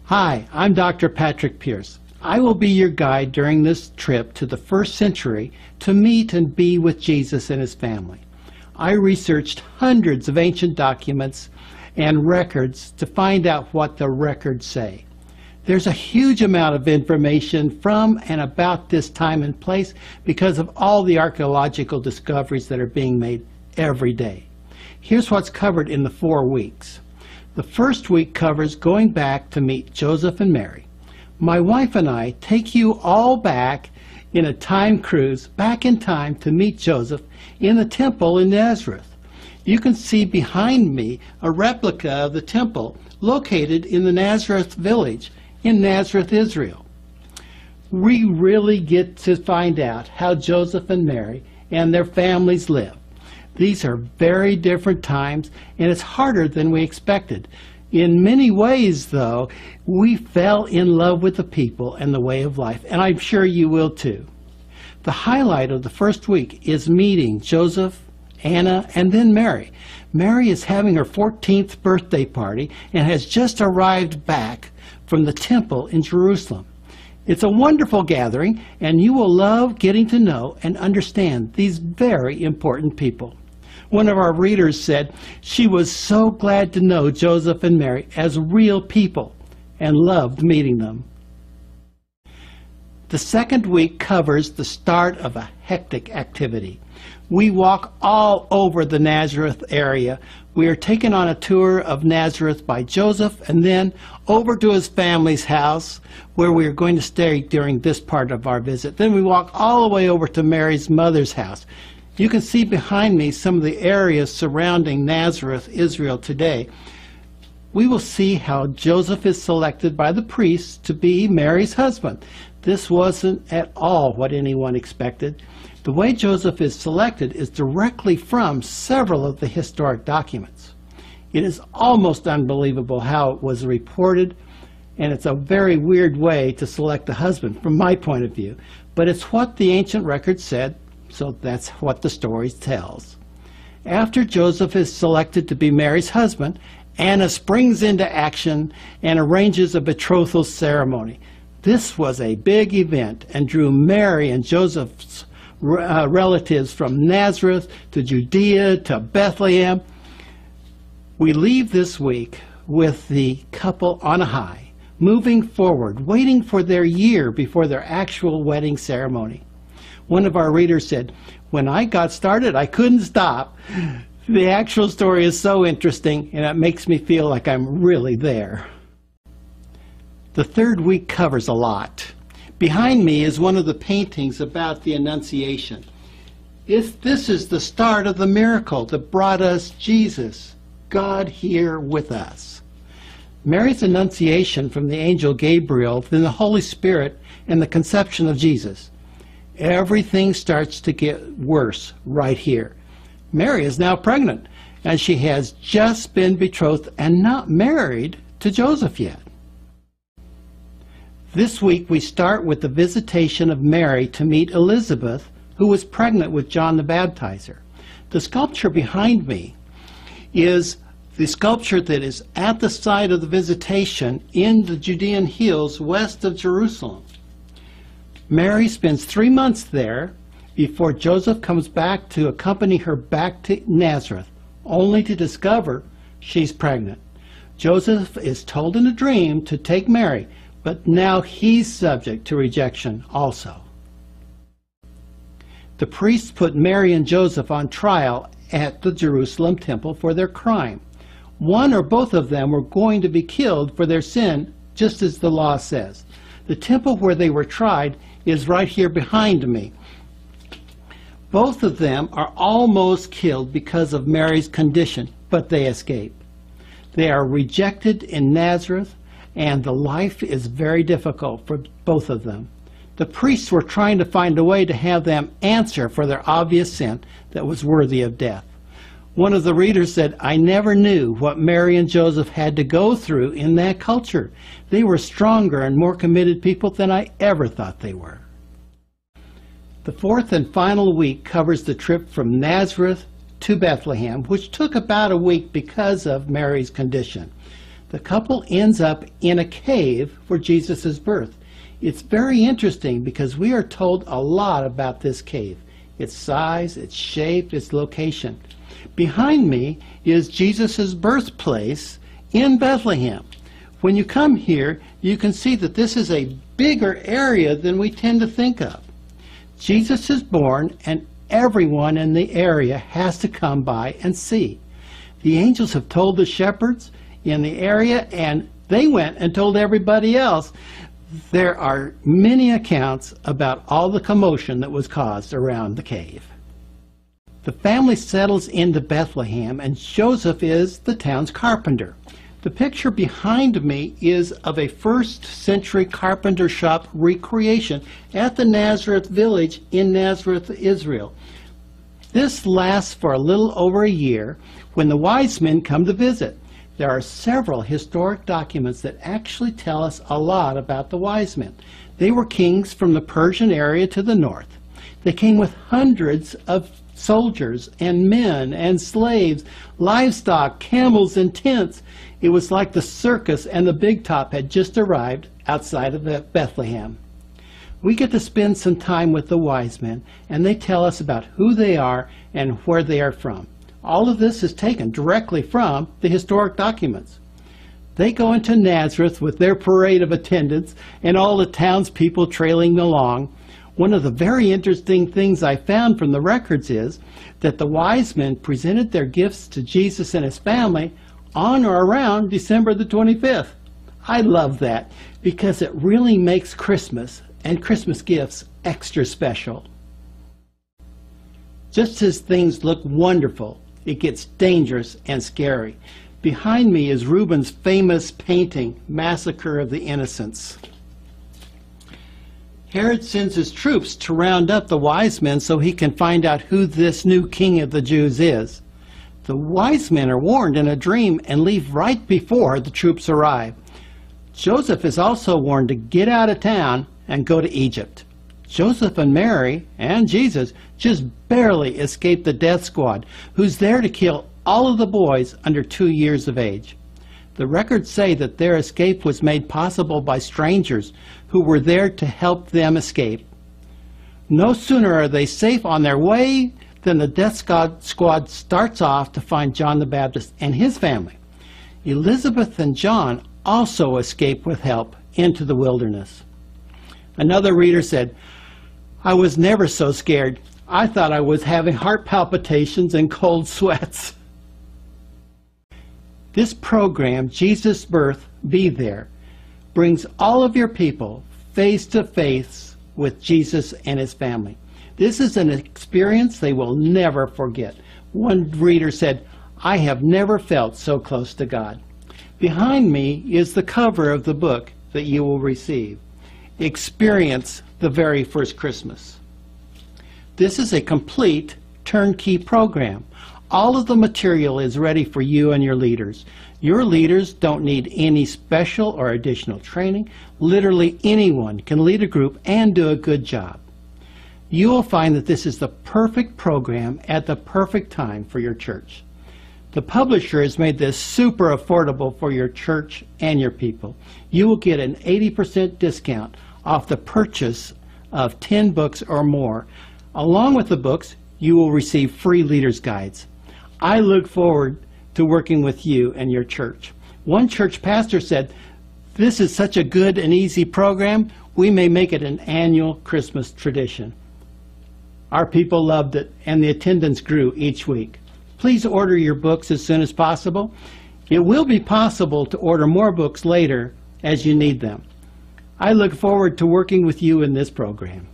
Hi, I'm Dr. Patrick Pierce. I will be your guide during this trip to the first century to meet and be with Jesus and his family. I researched hundreds of ancient documents and records to find out what the records say. There's a huge amount of information from and about this time and place because of all the archaeological discoveries that are being made every day. Here's what's covered in the 4 weeks. The first week covers going back to meet Joseph and Mary. My wife and I take you all back in a time cruise back in time to meet Joseph in the temple in Nazareth. You can see behind me a replica of the temple located in the Nazareth village in Nazareth, Israel. We really get to find out how Joseph and Mary and their families live. These are very different times, and it's harder than we expected. In many ways, though, we fell in love with the people and the way of life, and I'm sure you will too. The highlight of the first week is meeting Joseph, Anna, and then Mary. Mary is having her 14th birthday party and has just arrived back from the temple in Jerusalem. It's a wonderful gathering, and you will love getting to know and understand these very important people. One of our readers said she was so glad to know Joseph and Mary as real people and loved meeting them. The second week covers the start of a hectic activity. We walk all over the Nazareth area. We are taken on a tour of Nazareth by Joseph and then over to his family's house where we are going to stay during this part of our visit. Then we walk all the way over to Mary's mother's house. You can see behind me some of the areas surrounding Nazareth, Israel today. We will see how Joseph is selected by the priests to be Mary's husband. This wasn't at all what anyone expected. The way Joseph is selected is directly from several of the historic documents. It is almost unbelievable how it was reported, and it's a very weird way to select a husband from my point of view. But it's what the ancient record said, so that's what the story tells. After Joseph is selected to be Mary's husband, Anna springs into action and arranges a betrothal ceremony. This was a big event and drew Mary and Joseph's relatives from Nazareth to Judea to Bethlehem. We leave this week with the couple on a high, moving forward, waiting for their year before their actual wedding ceremony. One of our readers said, "When I got started, I couldn't stop." The actual story is so interesting, and it makes me feel like I'm really there. The third week covers a lot. Behind me is one of the paintings about the Annunciation. This is the start of the miracle that brought us Jesus, God here with us. Mary's Annunciation from the angel Gabriel, then the Holy Spirit, and the conception of Jesus. Everything starts to get worse right here. Mary is now pregnant, and she has just been betrothed and not married to Joseph yet. This week we start with the visitation of Mary to meet Elizabeth, who was pregnant with John the Baptizer. The sculpture behind me is the sculpture that is at the site of the visitation in the Judean hills west of Jerusalem. Mary spends 3 months there before Joseph comes back to accompany her back to Nazareth, only to discover she's pregnant. Joseph is told in a dream to take Mary, but now he's subject to rejection also. The priests put Mary and Joseph on trial at the Jerusalem temple for their crime. One or both of them were going to be killed for their sin, just as the law says. The temple where they were tried is right here behind me. Both of them are almost killed because of Mary's condition, but they escape. They are rejected in Nazareth, and the life is very difficult for both of them. The priests were trying to find a way to have them answer for their obvious sin that was worthy of death. One of the readers said, "I never knew what Mary and Joseph had to go through in that culture. They were stronger and more committed people than I ever thought they were." The fourth and final week covers the trip from Nazareth to Bethlehem, which took about a week because of Mary's condition. The couple ends up in a cave for Jesus' birth. It's very interesting because we are told a lot about this cave, its size, its shape, its location. Behind me is Jesus' birthplace in Bethlehem. When you come here, you can see that this is a bigger area than we tend to think of. Jesus is born, and everyone in the area has to come by and see. The angels have told the shepherds in the area, and they went and told everybody else. There are many accounts about all the commotion that was caused around the cave. The family settles into Bethlehem, and Joseph is the town's carpenter. The picture behind me is of a first-century carpenter shop recreation at the Nazareth village in Nazareth, Israel. This lasts for a little over a year when the wise men come to visit. There are several historic documents that actually tell us a lot about the wise men. They were kings from the Persian area to the north. They came with hundreds of soldiers and men and slaves, livestock, camels, and tents. It was like the circus and the big top had just arrived outside of Bethlehem. We get to spend some time with the wise men, and they tell us about who they are and where they are from. All of this is taken directly from the historic documents. They go into Nazareth with their parade of attendants and all the townspeople trailing along. One of the very interesting things I found from the records is that the wise men presented their gifts to Jesus and his family on or around December the 25th. I love that because it really makes Christmas and Christmas gifts extra special. Just as things look wonderful, it gets dangerous and scary. Behind me is Rubens' famous painting, Massacre of the Innocents. Herod sends his troops to round up the wise men so he can find out who this new king of the Jews is. The wise men are warned in a dream and leave right before the troops arrive. Joseph is also warned to get out of town and go to Egypt. Joseph and Mary and Jesus just barely escape the death squad, who's there to kill all of the boys under 2 years of age. The records say that their escape was made possible by strangers who were there to help them escape. No sooner are they safe on their way than the death squad starts off to find John the Baptist and his family. Elizabeth and John also escape with help into the wilderness. Another reader said, "I was never so scared. I thought I was having heart palpitations and cold sweats." This program, Jesus' Birth, Be There, brings all of your people face to face with Jesus and his family. This is an experience they will never forget. One reader said, "I have never felt so close to God." Behind me is the cover of the book that you will receive. Experience the Very First Christmas. This is a complete turnkey program. All of the material is ready for you and your leaders. Your leaders don't need any special or additional training. Literally anyone can lead a group and do a good job. You will find that this is the perfect program at the perfect time for your church. The publisher has made this super affordable for your church and your people. You will get an 80% discount off the purchase of 10 books or more. Along with the books, you will receive free leaders' guides. I look forward to working with you and your church. One church pastor said, "This is such a good and easy program, we may make it an annual Christmas tradition." Our people loved it, and the attendance grew each week. Please order your books as soon as possible. It will be possible to order more books later as you need them. I look forward to working with you in this program.